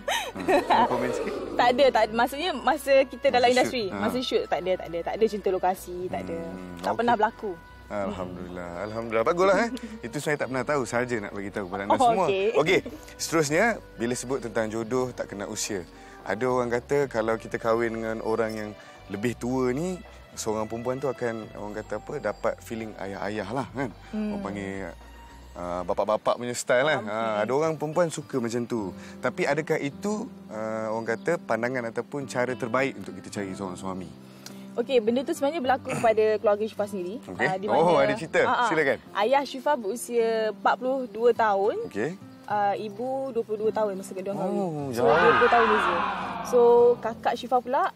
Komen sikit. Tak ada. Maksudnya masa kita dalam industri, masa shoot tak ada cinta lokasi, tak ada. Tak pernah berlaku. Alhamdulillah. Baguslah Itu saya tak pernah tahu, saja nak bagi tahu kepada anda semua. Okey. Seterusnya, bila sebut tentang jodoh tak kena usia. Ada orang kata kalau kita kahwin dengan orang yang lebih tua ni, seorang perempuan tu akan orang kata apa, dapat feeling ayah-ayah lah kan. Orang panggil bapak-bapak punya style lah. Ada orang perempuan suka macam tu. Tapi adakah itu orang kata pandangan ataupun cara terbaik untuk kita cari seorang suami? Okey, benda tu sebenarnya berlaku kepada keluarga Syifa sendiri. Di mana, ada cerita. Silakan. Ayah Syifa berusia 42 tahun. Okey. Ibu 22 tahun masa dia kahwin. So jauh. 20 tahun beza. So kakak Syifa pula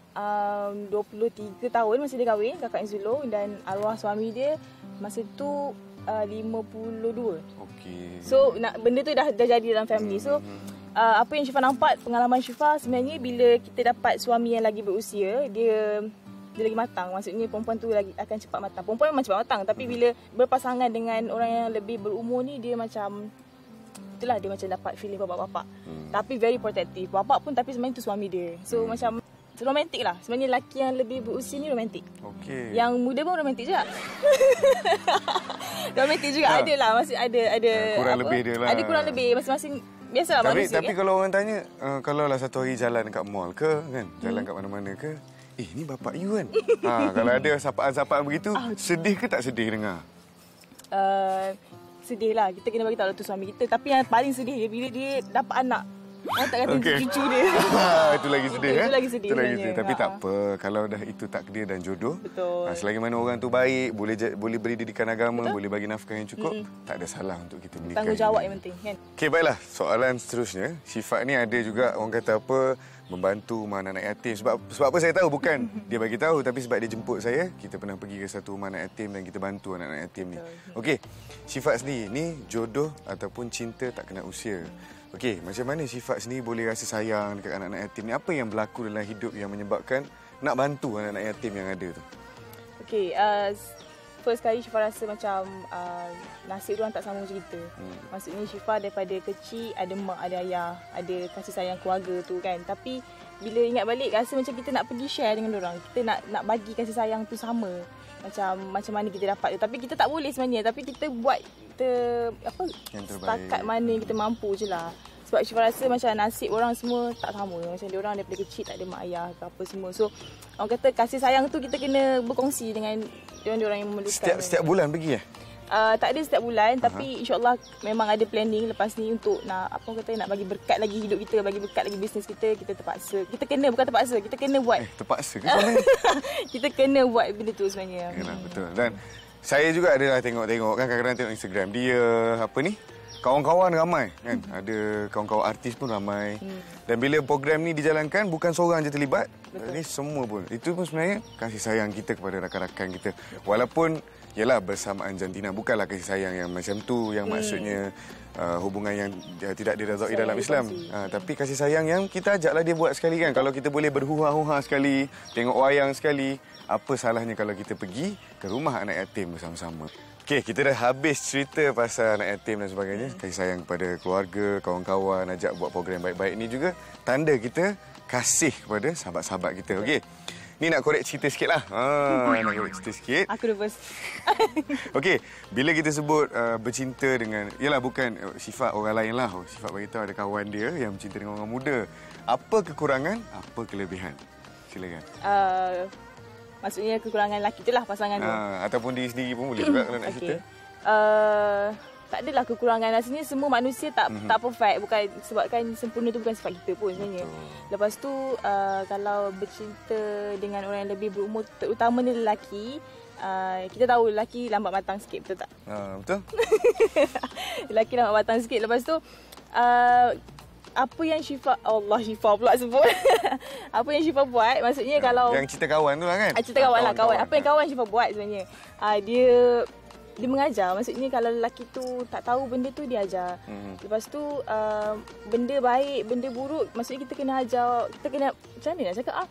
23 tahun masa dia kahwin, kakak Inzulo, dan arwah suami dia masa tu 52. Okey. So benda tu dah jadi dalam family. So apa yang Syifa nampak, pengalaman Syifa sebenarnya bila kita dapat suami yang lagi berusia, dia lagi matang. Maksudnya perempuan tu lagi akan cepat matang. Perempuan memang cepat matang, tapi bila berpasangan dengan orang yang lebih berumur ni, dia macam itulah dia macam dapat feeling bapak-bapak. Tapi very protective. Bapak pun tapi sebenarnya tu suami dia. So macam romantik lah. Sebenarnya lelaki yang lebih berusia ni romantik. Okey. Yang muda pun romantik juga. Romantik juga ada lah. Masih ada kurang lebih dia lah. Ada kurang lebih masing-masing. Biasalah manusia. Tapi kalau orang tanya, kalau lah satu hari jalan kat mall ke kan, jalan kat mana-mana ke, ni bapak you kan? Kalau ada sapaan-sapaan begitu, sedih ke tak sedih dengar? Sedih lah. Kita kena bagi tahu tu suami kita. Tapi yang paling sedih dia bila dia dapat anak. Orang tak kata cucu dia. Itu lagi sedih. Itu lagi sedih. Tapi tak apa. Kalau dah itu takdir dan jodoh. Betul. Selagi mana orang tu baik, boleh beri didikan agama, boleh bagi nafkah yang cukup, tak ada salah untuk kita menikah. Tanggungjawab yang penting kan. Okey, baiklah. Soalan seterusnya. Sifat ni ada juga orang kata apa, membantu rumah anak yatim. Sebab apa saya tahu? Bukan dia bagi tahu, tapi sebab dia jemput saya, kita pernah pergi ke satu rumah anak yatim dan kita bantu anak-anak yatim ni. Okey, sifat sendiri ni jodoh ataupun cinta tak kena usia. Okey, macam mana sifat sendiri boleh rasa sayang dekat anak-anak yatim ni? Apa yang berlaku dalam hidup yang menyebabkan nak bantu anak-anak yatim yang ada tu? Okey, first kali Syifa rasa macam nasib diorang tak sama macam kita. Maksudnya Syifa daripada kecil ada mak, ada ayah, ada kasih sayang keluarga tu kan. Tapi bila ingat balik rasa macam kita nak pergi share dengan diorang. Kita nak bagi kasih sayang tu sama. Macam mana kita dapat tu. Tapi kita tak boleh sebenarnya. Tapi kita buat setakat mana kita mampu je lah. Sebab Syifa rasa macam nasib orang semua tak sama. Macam diorang daripada kecil tak ada mak ayah ke apa semua. So orang kata kasih sayang tu kita kena berkongsi dengan diorang yang memerlukan. Setiap bulan pergi tak ada setiap bulan, tapi insyaAllah memang ada planning lepas ni untuk nak nak bagi berkat lagi hidup kita, bagi berkat lagi bisnes kita. Kita terpaksa, kita kena, bukan terpaksa, kita kena buat. Terpaksa ke? Kita kena buat benda tu sebenarnya. Yalah, betul. Dan saya juga adalah tengok-tengok kan, kadang-kadang tengok Instagram dia, kawan-kawan ramai kan. Ada kawan-kawan artis pun ramai. Dan bila program ni dijalankan, bukan seorang je terlibat. Ini semua pun. Itu pun sebenarnya kasih sayang kita kepada rakan-rakan kita. Walaupun yalah bersamaan jantina, bukanlah kasih sayang yang macam tu yang maksudnya hubungan yang tidak diredai dalam Islam. Tapi kasih sayang yang kita ajaklah dia buat sekali kan. Kalau kita boleh berhuha-huha sekali, tengok wayang sekali, apa salahnya kalau kita pergi ke rumah anak yatim bersama-sama. Okey, kita dah habis cerita pasal anak yatim dan sebagainya. Kasih sayang kepada keluarga, kawan-kawan, ajak buat program baik-baik ni juga tanda kita kasih kepada sahabat-sahabat kita. Okey. Ni nak korek cerita sikit lah. Nak korek cerita sikit. Aku nervous. Okey, bila kita sebut bercinta dengan, yalah bukan sifat orang lain lah. Sifat beritahu ada kawan dia yang bercinta dengan orang muda. Apa kekurangan, apa kelebihan? Silakan. Maksudnya kekurangan lelaki tu lah pasangan tu. Ataupun diri sendiri pun boleh juga kalau nak cerita. Tak adalah kekurangan. Rasanya semua manusia tak perfect. Bukan sebabkan sempurna tu bukan sifat kita pun sebenarnya. Lepas tu kalau bercinta dengan orang yang lebih berumur, terutamanya lelaki, kita tahu lelaki lambat matang sikit, betul tak? Betul. Lelaki lambat matang sikit. Lepas tu apa yang Syifa pula sebut. Apa yang Syifa buat, maksudnya kalau yang cerita kawan tu lah kan. Cerita kawan lah, kawan. Apa yang kawan Syifa buat sebenarnya, dia mengajar. Maksudnya kalau lelaki tu tak tahu benda tu, dia ajar. Lepas tu benda baik, benda buruk, maksudnya kita kena ajar. Kita kena, macam mana nak cakap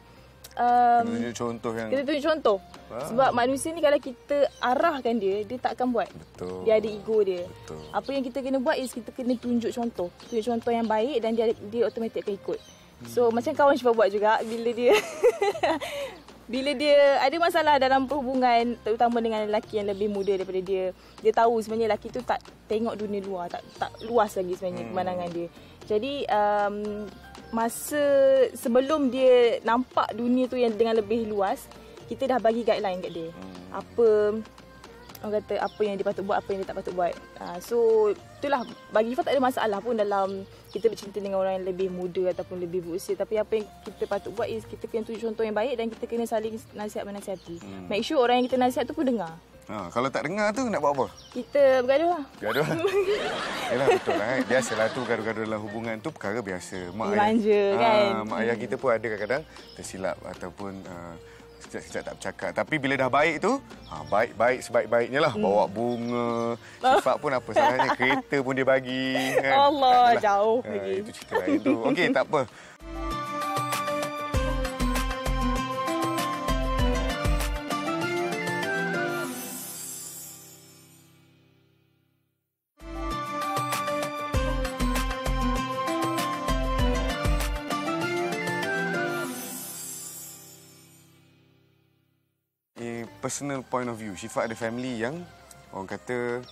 kita tunjuk contoh yang kita tunjuk contoh. Sebab manusia ni kalau kita arahkan dia tak akan buat. Betul. Dia ada ego dia. Betul. Apa yang kita kena buat is kita kena tunjuk contoh. Tunjuk contoh yang baik dan dia automatik akan ikut. So macam kawan Syifa buat juga bila dia bila dia ada masalah dalam perhubungan, terutama dengan lelaki yang lebih muda daripada dia. Dia tahu sebenarnya lelaki tu tak tengok dunia luar, tak luas lagi sebenarnya pemandangan dia. Jadi masa sebelum dia nampak dunia tu yang dengan lebih luas, kita dah bagi guideline kat dia. Orang kata apa yang dia patut buat, apa yang dia tak patut buat. So itulah, bagi Syifa tak ada masalah pun dalam kita bercinta dengan orang yang lebih muda ataupun lebih berusia. Tapi apa yang kita patut buat is kita kena tunjuk contoh yang baik dan kita kena saling nasihat-menasihati. Make sure orang yang kita nasihat tu pun dengar. Kalau tak dengar tu nak buat apa? Kita bergaduh lah. Gaduh? Yalah, betul lah. Biasalah tu gaduh-gaduh dalam hubungan tu perkara biasa. Manja kan. Mak ayah kita pun ada kadang-kadang tersilap ataupun sekejap tak bercakap. Tapi bila dah baik tu, baik-baik sebaik-baiknya lah. Bawa bunga, sifat pun apa salahnya. Kereta pun dia bagi. Kan? Allah, jauh lagi. Itu cerita lain tu. Okey, tak apa. personal point of view, Syifa ada family yang orang kata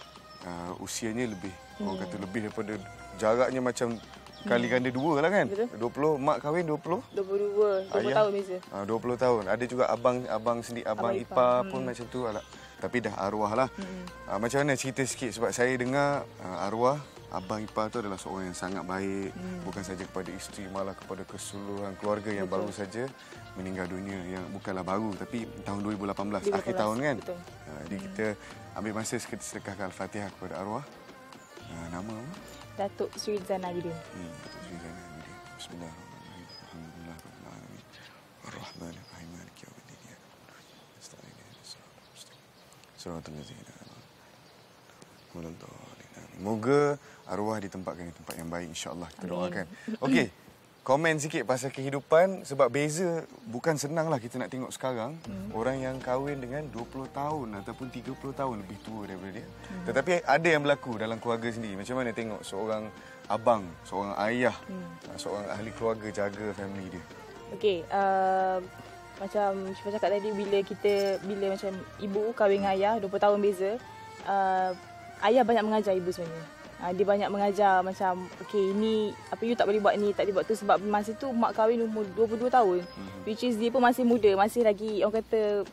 usianya lebih, orang kata lebih daripada jaraknya macam kali ganda 2 lah kan. Betul. 20, mak kahwin 20? 20 tahun beza. 20 tahun. Ada juga abang sendiri, abang ipar pun macam tu. Tapi dah arwah lah. Macam mana cerita sikit, sebab saya dengar arwah abang ipar tu adalah seorang yang sangat baik, bukan saja kepada isteri, malah kepada keseluruhan keluarga yang baru saja meninggal dunia, yang bukanlah baru tapi tahun 2018 akhir tahun kan. Jadi kita ambil masa sedekahkan Al-Fatihah kepada arwah. Nama apa? Datuk Sri Zana Abidin. Datuk Sri Zana Abidin. Bismillahirrahmanirrahim. Alhamdulillahirrahmanirrahim. Ar-Rahmanirrahim. Maliki yaumiddin. Moga arwah ditempatkan di tempat yang baik, insya-Allah kita doakan. Okey. Komen sikit pasal kehidupan, sebab beza bukan senanglah kita nak tengok sekarang orang yang kahwin dengan 20 tahun ataupun 30 tahun lebih tua daripada dia. Tetapi ada yang berlaku dalam keluarga sendiri. Macam mana tengok seorang abang, seorang ayah, seorang ahli keluarga jaga family dia. Okey, macam Syifa cakap tadi, bila macam ibu kahwin dengan ayah 20 tahun beza, ayah banyak mengajar ibu sebenarnya. Dia banyak mengajar macam, okey, ini apa, you tak boleh buat ni, tak boleh buat tu, sebab masa tu mak kahwin umur 22 tahun. Which is dia pun masih muda, masih lagi orang kata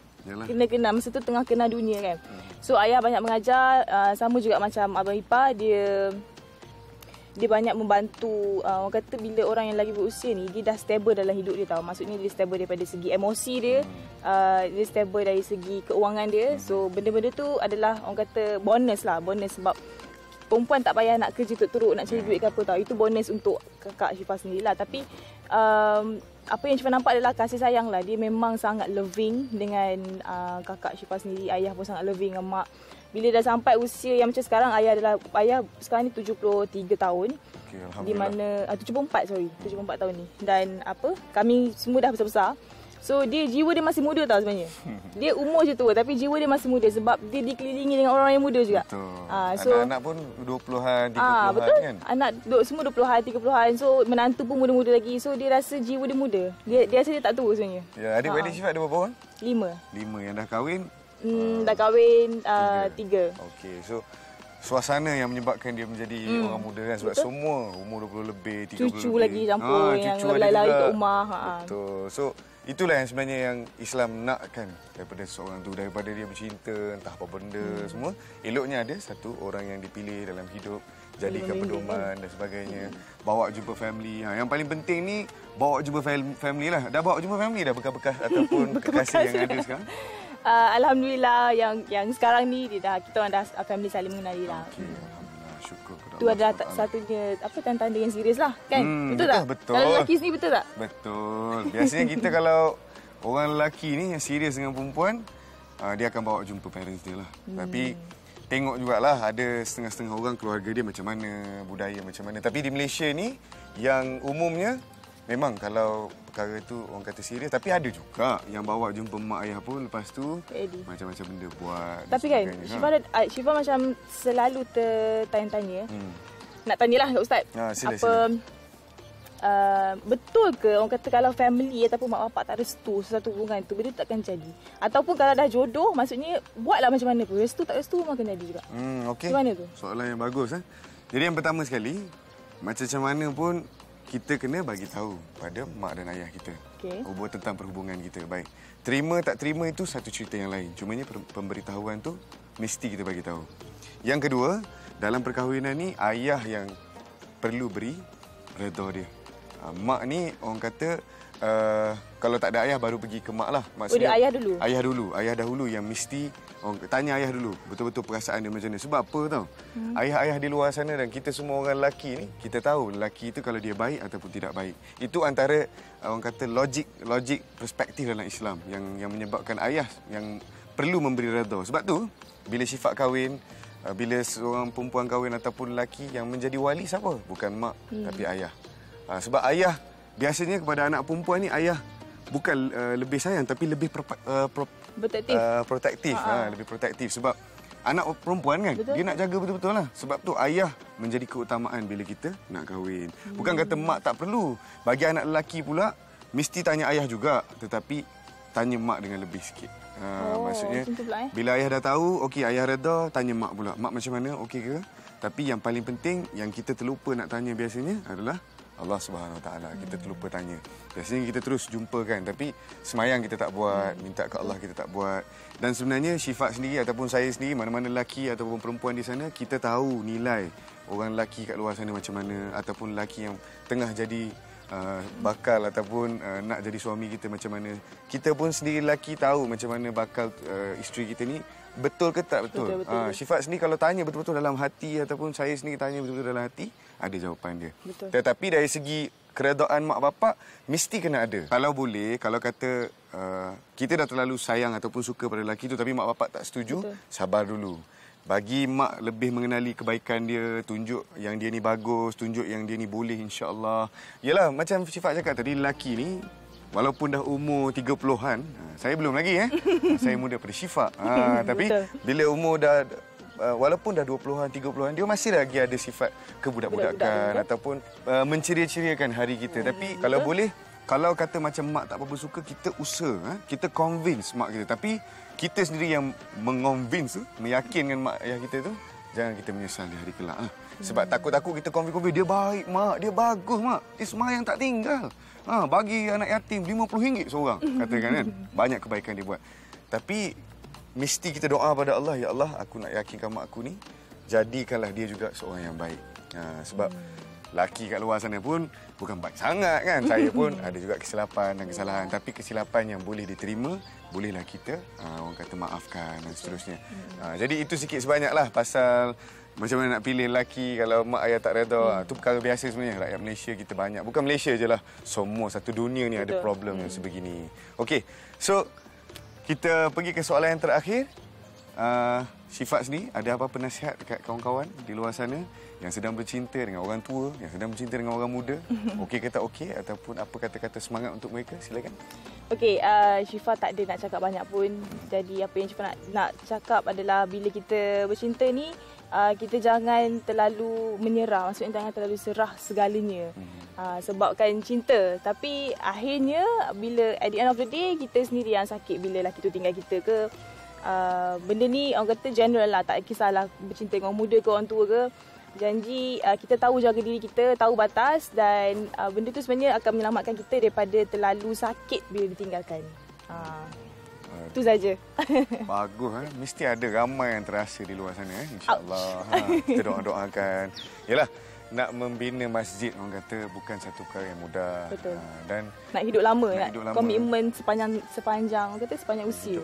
kena masa tu tengah kenal dunia kan. So ayah banyak mengajar, sama juga macam abang ipar, dia banyak membantu. Orang kata bila orang yang lagi berusia ni, dia dah stable dalam hidup dia tau. Maksudnya dia stable daripada segi emosi dia, dia stable dari segi keuangan dia. So benda-benda tu adalah orang kata bonus sebab perempuan tak payah nak kerja teruk nak cari duit ke apa tau. Itu bonus untuk kakak Syifa sendirilah. Tapi apa yang Syifa nampak adalah kasih sayang lah. Dia memang sangat loving dengan kakak Syifa sendiri. Ayah pun sangat loving dengan mak. Bila dah sampai usia yang macam sekarang, ayah sekarang ni 73 tahun. Okay, di mana 74 tahun ni. Dan kami semua dah besar-besar. So jiwa dia masih muda tau sebenarnya. Dia umur je tua tapi jiwa dia masih muda sebab dia dikelilingi dengan orang yang muda juga. Betul. Anak-anak pun 20-an, 30-an betul. kan. Anak semua 20-an, 30-an. So menantu pun muda-muda lagi. So dia rasa jiwa dia muda. Dia rasa dia tak tua sebenarnya. Ya, adik-adik Syifa ada berapa orang? 5. 5 yang dah kahwin? Dah kahwin 3. Okey. So suasana yang menyebabkan dia menjadi orang muda kan, sebab semua umur 20 lebih, 30 cucu lebih. lagi campur yang lari-lari kat rumah. Betul. So itulah yang sebenarnya yang Islam nakkan daripada seorang tu, daripada dia bercinta entah apa benda semua, eloknya ada satu orang yang dipilih dalam hidup, jadikan pedoman dan sebagainya. Bawa jumpa family. Yang paling penting ni bawa jumpa family lah. Dah bawa jumpa family dah, bekas-bekas ataupun kekasih yang ada sekarang? Alhamdulillah yang sekarang ni kita orang dah family saling mengenali lah. Alhamdulillah, syukur kepada Allah. Itu adalah satunya tanda-tanda yang serius lah kan? Betul tak? Betul. Kalau lelaki sini betul tak? Betul. Biasanya kita kalau orang lelaki ni yang serius dengan perempuan, dia akan bawa jumpa parents dia lah. Tapi tengok jugalah, ada setengah-setengah orang keluarga dia macam mana, budaya macam mana. Tapi di Malaysia ni yang umumnya memang kalau perkara tu orang kata serius, tapi ada juga yang bawa jumpa mak ayah pun lepas tu macam-macam benda buat. Tapi kan Syifa macam selalu tertanya-tanya. Nak tanyalah kat ustaz. Sila. Betul ke orang kata kalau family ataupun mak bapak tak restu sesuatu hubungan tu, benda tu takkan jadi? Ataupun kalau dah jodoh, maksudnya buatlah macam mana pun, restu tak restu memang akan jadi juga. Okey. Macam mana tu? Soalan yang bagus. Jadi yang pertama sekali, macam mana pun kita kena bagi tahu pada mak dan ayah kita. Tentang perhubungan kita. Baik. Terima tak terima itu satu cerita yang lain. Cumanya pemberitahuan tu mesti kita bagi tahu. Yang kedua, dalam perkahwinan ni ayah yang perlu beri redha dia. Mak ni orang kata kalau tak ada ayah baru pergi ke mak lah. Maksudnya ayah dulu. Ayah dahulu yang mesti tanya ayah dulu betul-betul perasaan dia macam mana. Sebab apa tau? Ayah-ayah di luar sana dan kita semua orang lelaki ni, kita tahu lelaki itu kalau dia baik ataupun tidak baik. Itu antara orang kata logik perspektif dalam Islam yang menyebabkan ayah yang perlu memberi redha. Sebab tu bila Syifa kahwin, bila seorang perempuan kahwin ataupun lelaki, yang menjadi wali siapa? Bukan mak tapi ayah. Sebab ayah biasanya kepada anak perempuan ni, ayah bukan lebih sayang tapi lebih protektif. Lebih protektif sebab anak perempuan kan, dia nak jaga betul-betul lah. Sebab tu ayah menjadi keutamaan bila kita nak kahwin. Bukan kata mak tak perlu. Bagi anak lelaki pula mesti tanya ayah juga, tetapi tanya mak dengan lebih sikit. Maksudnya pula, bila ayah dah tahu, okey ayah reda, tanya mak pula. Mak macam mana? Okey ke? Tapi yang paling penting yang kita terlupa nak tanya biasanya adalah Allah Subhanahu Wa Taala. Kita terlupa tanya. Biasanya kita terus jumpa kan, tapi semayang kita tak buat, minta ke Allah kita tak buat. Dan sebenarnya Syifa sendiri ataupun saya sendiri, mana-mana lelaki ataupun perempuan di sana, kita tahu nilai orang lelaki kat luar sana macam mana, ataupun lelaki yang tengah jadi bakal ataupun nak jadi suami kita macam mana. Kita pun sendiri lelaki tahu macam mana bakal isteri kita ni betul ke tak betul. Syifa sendiri kalau tanya betul-betul dalam hati ataupun saya sendiri tanya betul-betul dalam hati, ada jawapan dia. Betul. Tetapi dari segi keredaan mak bapak mesti kena ada. Kalau boleh, kalau kata kita dah terlalu sayang ataupun suka pada lelaki tu tapi mak bapak tak setuju, betul, sabar dulu. Bagi mak lebih mengenali kebaikan dia, tunjuk yang dia ni bagus, tunjuk yang dia ni boleh insya-Allah. Yalah macam Syifa cakap tadi, lelaki ni walaupun dah umur 30-an, saya belum lagi saya muda pada Syifa. Tapi bila umur dah walaupun dah 20-an, 30-an, dia masih lagi ada sifat kebudak-budakan ataupun menceria-ceriakan hari kita. Tapi kalau boleh, kalau kata macam mak tak apa suka, kita usaha, kita convince mak kita. Tapi kita sendiri yang mengonvince tu, meyakinkan mak ayah kita tu, jangan kita menyesal di hari kelak. Sebab takut-takut kita convince, dia baik mak, dia bagus mak, dia semayang tak tinggal. Bagi anak yatim RM50 seorang, katakan kan. Banyak kebaikan dia buat. Tapi mesti kita doa pada Allah, ya Allah, aku nak yakinkan mak aku ni, jadikanlah dia juga seorang yang baik. Sebab laki kat luar sana pun bukan baik sangat kan. Saya pun ada juga kesilapan dan kesalahan. Tapi kesilapan yang boleh diterima, bolehlah kita orang kata maafkan dan seterusnya. Jadi itu sikit sebanyaklah pasal macam mana nak pilih lelaki kalau mak ayah tak reda. Itu perkara biasa sebenarnya. Rakyat Malaysia kita banyak. Bukan Malaysia je lah. Semua satu dunia ni ada problem yang sebegini. Okey, so kita pergi ke soalan yang terakhir. Syifa sendiri, ada apa-apa nasihat dekat kawan-kawan di luar sana yang sedang bercinta dengan orang tua, yang sedang bercinta dengan orang muda? Okey ke tak okey? Ataupun apa kata-kata semangat untuk mereka? Silakan. Okey, Syifa tak ada nak cakap banyak pun. Jadi apa yang Syifa nak cakap adalah bila kita bercinta ni, kita jangan terlalu menyerah. Maksudnya jangan terlalu serah segalanya. Sebabkan cinta. Tapi akhirnya bila at the end of the day, kita sendiri yang sakit bila lelaki tu tinggal kita ke. Benda ni orang kata general lah, tak kisahlah bercinta dengan orang muda ke orang tua ke. Janji kita tahu jaga diri kita, tahu batas, dan benda tu sebenarnya akan menyelamatkan kita daripada terlalu sakit bila ditinggalkan. Itu saja. Bagus. Mesti ada ramai yang terasa di luar sana. InsyaAllah. Kita doa-doakan. Yalah, nak membina masjid orang kata bukan satu perkara yang mudah. Betul. Dan nak hidup lama, komitmen sepanjang orang kata sepanjang usia.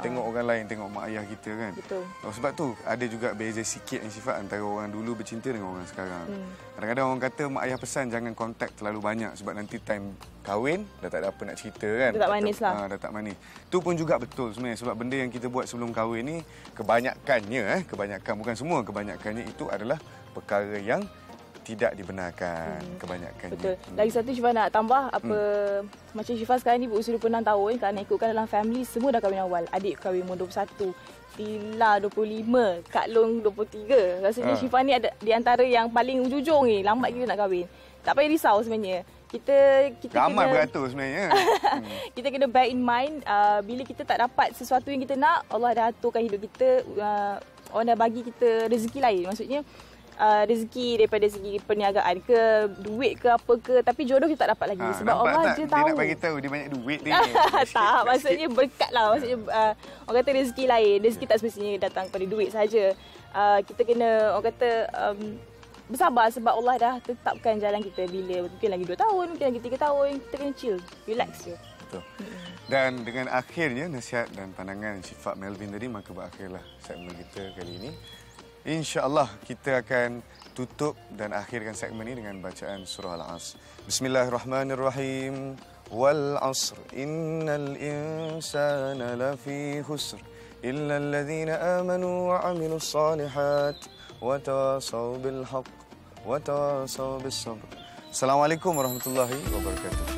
Tengok orang lain, tengok mak ayah kita kan. Betul. Sebab tu ada juga beza sikit yang sifat antara orang dulu bercinta dengan orang sekarang. Kadang-kadang orang kata mak ayah pesan jangan kontak terlalu banyak sebab nanti time kahwin dah tak ada apa nak cerita kan. Dah tak manis lah. Dah tak manis. Tu pun juga betul sebenarnya sebab benda yang kita buat sebelum kahwin ni kebanyakannya, kebanyakan bukan semua, kebanyakannya itu adalah perkara yang tidak dibenarkan kebanyakannya. Betul. Lagi satu Syifa nak tambah apa macam Syifa sekarang ni berusia 26 tahun, kerana ikutkan dalam family semua dah kahwin awal. Adik kahwin umur 21, Tila 25, Kak Long 23. Rasanya Syifa ni ada di antara yang paling ujung ni, lambat kita nak kahwin. Tak payah risau sebenarnya. Kita ramai kena beratur sebenarnya. Kita kena bear in mind bila kita tak dapat sesuatu yang kita nak, Allah dah aturkan hidup kita, orang dah bagi kita rezeki lain. Maksudnya rezeki daripada segi perniagaan ke, duit ke apa ke, tapi jodoh kita tak dapat lagi sebab Allah je tahu. Dia nak bagi tahu dia banyak duit ni. Tak, maksudnya berkat lah. Maksudnya orang kata rezeki lain, rezeki tak semestinya datang pada duit saja. Kita kena orang kata bersabar sebab Allah dah tetapkan jalan kita. Bila mungkin lagi 2 tahun, mungkin lagi 3 tahun, kita kena chill, relax je. Betul. Dan dengan akhirnya nasihat dan pandangan Syifa Melvin tadi, maka berakhirlah segmen kita kali ini. InsyaAllah kita akan tutup dan akhirkan segmen ini dengan bacaan surah Al-Asr. Bismillahirrahmanirrahim. Wal 'asr innal insana lafi khusr illa alladhina amanu wa 'amilus salihat wa tawasaw bil haqq wa tawasaw bis sabr. Assalamualaikum warahmatullahi wabarakatuh.